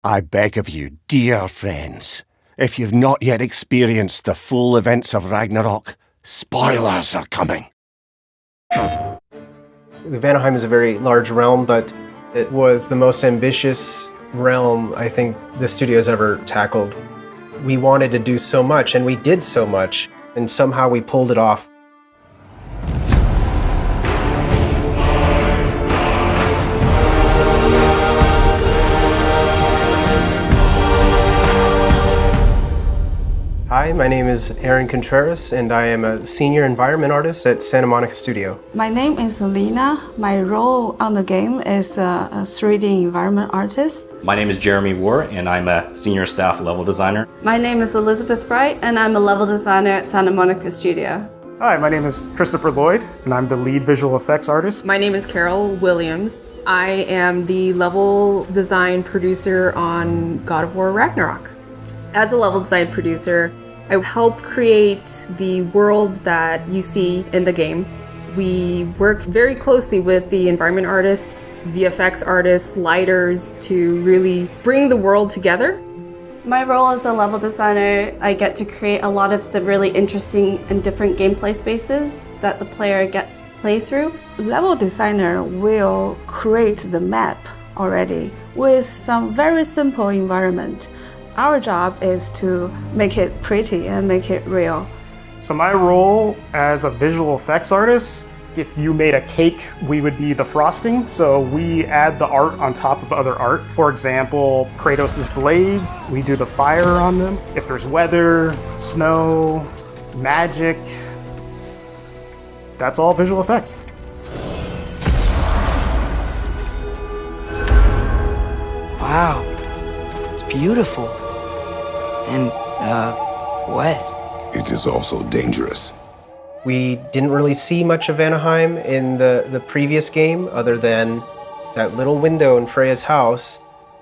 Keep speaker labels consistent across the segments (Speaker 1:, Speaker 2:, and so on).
Speaker 1: I beg of you, dear friends, if you've not yet experienced the full events of Ragnarok, spoilers are coming.
Speaker 2: Vanaheim is a very large realm, but it was the most ambitious realm I think the studio's ever tackled. We wanted to do so much, and we did so much, and somehow we pulled it off. Hi, my name is Aaron Contreras, and I am a senior environment artist at Santa Monica Studio.
Speaker 3: My name is Lena. My role on the game is a 3D environment artist.
Speaker 4: My name is Jeremy War, and I'm a senior staff level designer.
Speaker 5: My name is Elizabeth Bright, and I'm a level designer at Santa Monica Studio.
Speaker 6: Hi, my name is Christopher Lloyd, and I'm the lead visual effects artist.
Speaker 7: My name is Carol Williams. I am the level design producer on God of War Ragnarok. As a level design producer, I help create the world that you see in the games. We work very closely with the environment artists, VFX artists, lighters to really bring the world together.
Speaker 5: My role as a level designer, I get to create a lot of the really interesting and different gameplay spaces that the player gets to play through.
Speaker 3: Level designer will create the map already with some very simple environment. Our job is to make it pretty and make it real.
Speaker 6: So my role as a visual effects artist, if you made a cake, we would be the frosting. So we add the art on top of other art. For example, Kratos' blades, we do the fire on them. If there's weather, snow, magic, that's all visual effects.
Speaker 8: Wow, it's beautiful. And, wet.
Speaker 9: It is also dangerous.
Speaker 2: We didn't really see much of Vanaheim in the previous game, other than that little window in Freya's house.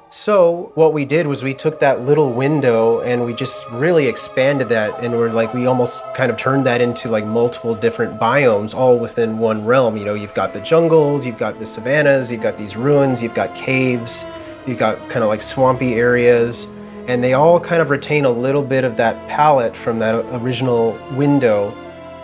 Speaker 2: So what we did was we took that little window and we just really expanded that, and we almost kind of turned that into like multiple different biomes all within one realm. You know, you've got the jungles, you've got the savannas, you've got these ruins, you've got caves, you've got kind of like swampy areas. And they all kind of retain a little bit of that palette from that original window.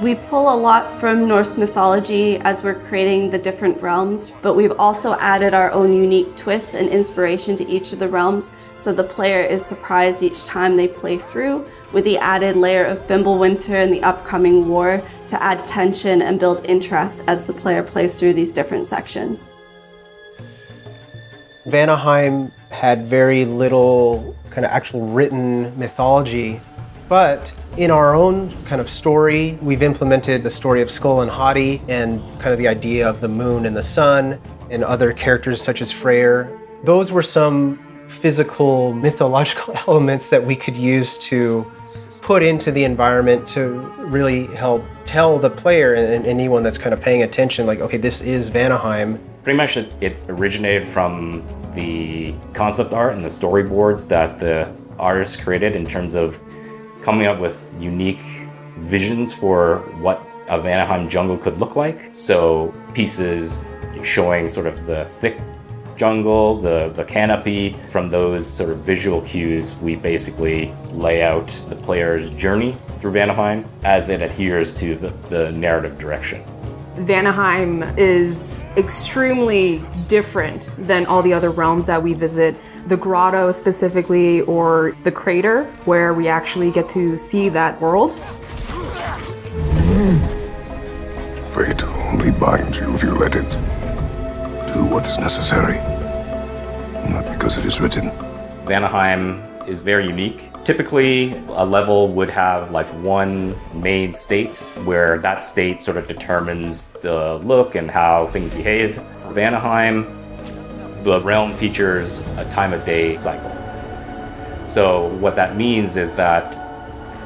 Speaker 5: We pull a lot from Norse mythology as we're creating the different realms, but we've also added our own unique twists and inspiration to each of the realms, so the player is surprised each time they play through, with the added layer of Fimbulwinter and the upcoming war to add tension and build interest as the player plays through these different sections.
Speaker 2: Vanaheim had very little kind of actual written mythology, but in our own kind of story, we've implemented the story of Skull and Hati and kind of the idea of the moon and the sun and other characters such as Freyr. Those were some physical, mythological elements that we could use to put into the environment to really help tell the player and anyone that's kind of paying attention, like, okay, this is Vanaheim.
Speaker 4: Pretty much it originated from the concept art and the storyboards that the artists created in terms of coming up with unique visions for what a Vanaheim jungle could look like. So pieces showing sort of the thick jungle, the canopy. From those sort of visual cues, we basically lay out the player's journey through Vanaheim as it adheres to the narrative direction.
Speaker 7: Vanaheim is extremely different than all the other realms that we visit. The grotto specifically, or the crater, where we actually get to see that world.
Speaker 9: Fate only binds you if you let it. Do what is necessary, not because it is written.
Speaker 4: Vanaheim is very unique. Typically, a level would have like one main state where that state sort of determines the look and how things behave. For Vanaheim, the realm features a time of day cycle. So what that means is that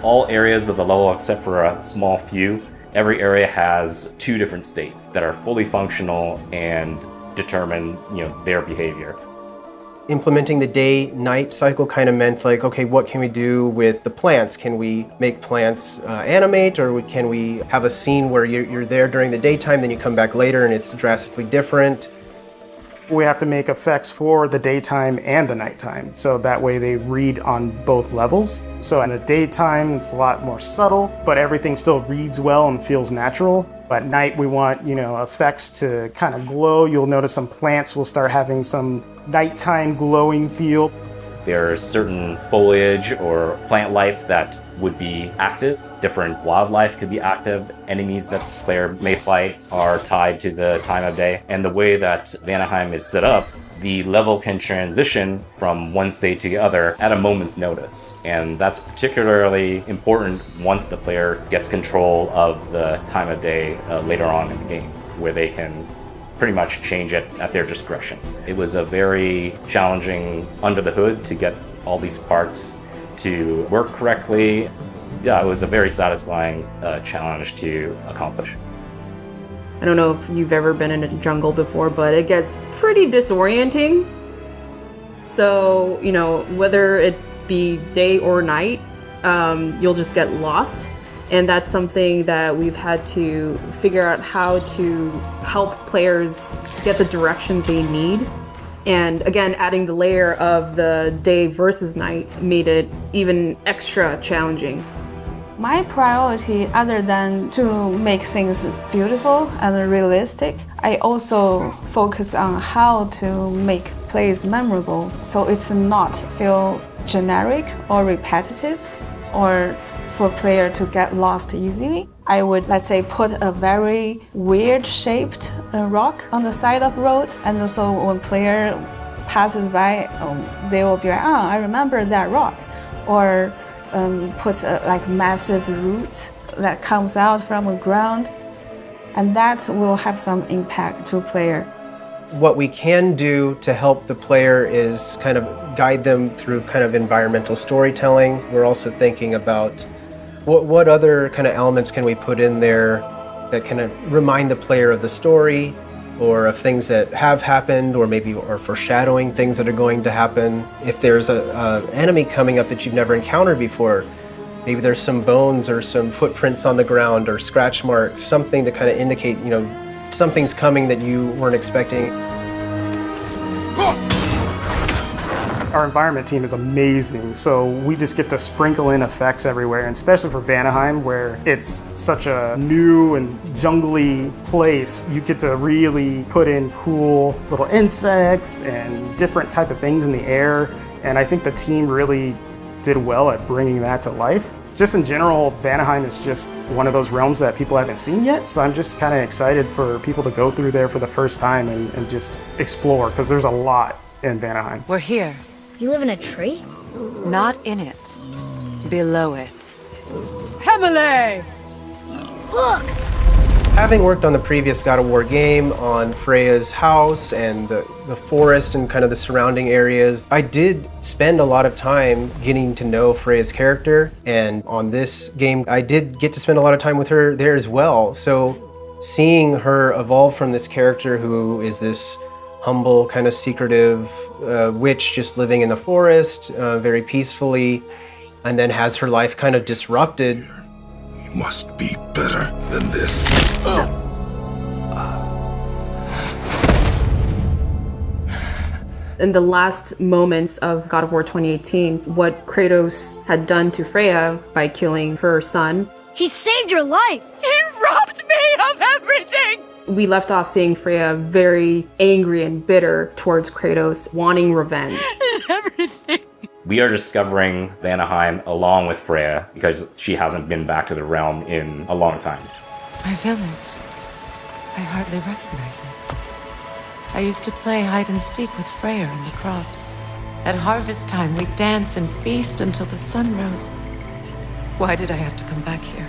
Speaker 4: all areas of the level, except for a small few, every area has two different states that are fully functional and determine, their behavior.
Speaker 2: Implementing the day-night cycle kind of meant like, okay, what can we do with the plants? Can we make plants animate, or can we have a scene where you're there during the daytime, then you come back later and it's drastically different?
Speaker 6: We have to make effects for the daytime and the nighttime, so that way they read on both levels. So in the daytime, it's a lot more subtle, but everything still reads well and feels natural. At night, we want, effects to kind of glow. You'll notice some plants will start having some nighttime glowing feel.
Speaker 4: There's certain foliage or plant life that would be active. Different wildlife could be active. Enemies that the player may fight are tied to the time of day. And the way that Vanaheim is set up, the level can transition from one state to the other at a moment's notice. And that's particularly important once the player gets control of the time of day later on in the game, where they can pretty much change it at their discretion. It was a very challenging under the hood to get all these parts to work correctly. Yeah, it was a very satisfying challenge to accomplish.
Speaker 7: I don't know if you've ever been in a jungle before, but it gets pretty disorienting. So, whether it be day or night, you'll just get lost. And that's something that we've had to figure out how to help players get the direction they need. And again, adding the layer of the day versus night made it even extra challenging.
Speaker 3: My priority, other than to make things beautiful and realistic, I also focus on how to make plays memorable, so it's not feel generic or repetitive, or for player to get lost easily. I would, let's say, put a very weird shaped rock on the side of the road, and so when player passes by, they will be like, I remember that rock. Or put a massive root that comes out from the ground, and that will have some impact to player.
Speaker 2: What we can do to help the player is kind of guide them through kind of environmental storytelling. We're also thinking about what other kind of elements can we put in there that kind of remind the player of the story, or of things that have happened, or maybe are foreshadowing things that are going to happen. If there's an enemy coming up that you've never encountered before, maybe there's some bones or some footprints on the ground or scratch marks, something to kind of indicate, something's coming that you weren't expecting.
Speaker 6: Our environment team is amazing, so we just get to sprinkle in effects everywhere, and especially for Vanaheim, where it's such a new and jungly place, you get to really put in cool little insects and different type of things in the air, and I think the team really did well at bringing that to life. Just in general, Vanaheim is just one of those realms that people haven't seen yet, so I'm just kind of excited for people to go through there for the first time and just explore, because there's a lot in Vanaheim.
Speaker 10: We're here.
Speaker 11: You live in a tree?
Speaker 10: Not in it. Below it.
Speaker 11: Emily! Look!
Speaker 2: Having worked on the previous God of War game, on Freya's house and the forest and kind of the surrounding areas, I did spend a lot of time getting to know Freya's character, and on this game I did get to spend a lot of time with her there as well. So seeing her evolve from this character who is this humble, kind of secretive witch just living in the forest very peacefully, and then has her life kind of disrupted.
Speaker 9: You must be better than this.
Speaker 7: In the last moments of God of War 2018, what Kratos had done to Freya by killing her son.
Speaker 11: He saved your life! He robbed me of everything!
Speaker 7: We left off seeing Freya very angry and bitter towards Kratos, wanting revenge.
Speaker 11: Everything!
Speaker 4: We are discovering Vanaheim along with Freya because she hasn't been back to the realm in a long time.
Speaker 10: My village. I hardly recognize it. I used to play hide and seek with Freya in the crops. At harvest time, we'd dance and feast until the sun rose. Why did I have to come back here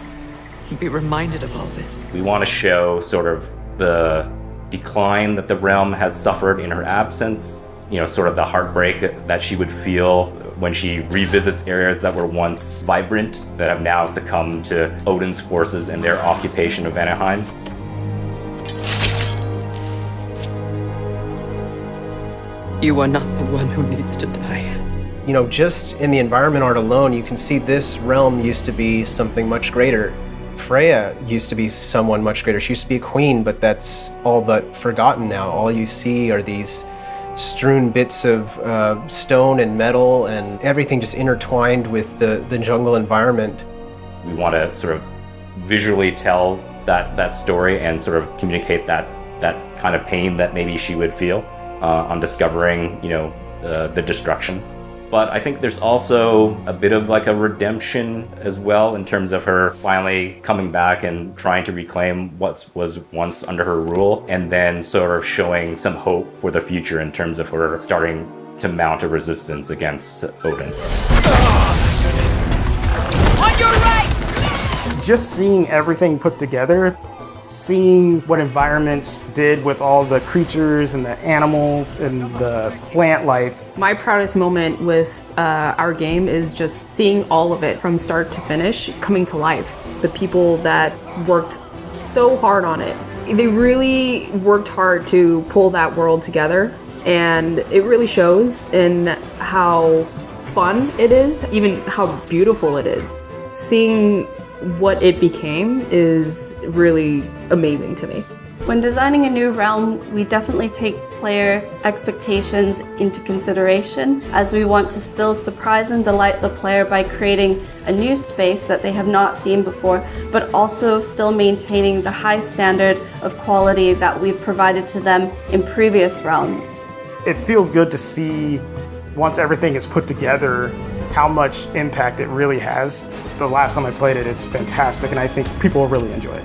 Speaker 10: and be reminded of all this?
Speaker 4: We want to show sort of the decline that the realm has suffered in her absence, sort of the heartbreak that she would feel when she revisits areas that were once vibrant, that have now succumbed to Odin's forces and their occupation of Vanaheim.
Speaker 10: You are not the one who needs to die.
Speaker 2: Just in the environment art alone, you can see this realm used to be something much greater. Freya used to be someone much greater. She used to be a queen, but that's all but forgotten now. All you see are these strewn bits of stone and metal and everything just intertwined with the jungle environment.
Speaker 4: We want to sort of visually tell that story and sort of communicate that kind of pain that maybe she would feel on discovering, the destruction. But I think there's also a bit of like a redemption as well in terms of her finally coming back and trying to reclaim what was once under her rule, and then sort of showing some hope for the future in terms of her starting to mount a resistance against Odin.
Speaker 11: On your right!
Speaker 6: Just seeing everything put together, seeing what environments did with all the creatures and the animals and the plant life.
Speaker 7: My proudest moment with our game is just seeing all of it from start to finish coming to life. The people that worked so hard on it, they really worked hard to pull that world together, and it really shows in how fun it is, even how beautiful it is. Seeing what it became is really amazing to me.
Speaker 5: When designing a new realm, we definitely take player expectations into consideration, as we want to still surprise and delight the player by creating a new space that they have not seen before, but also still maintaining the high standard of quality that we've provided to them in previous realms.
Speaker 6: It feels good to see, once everything is put together, how much impact it really has. The last time I played it, it's fantastic, and I think people will really enjoy it.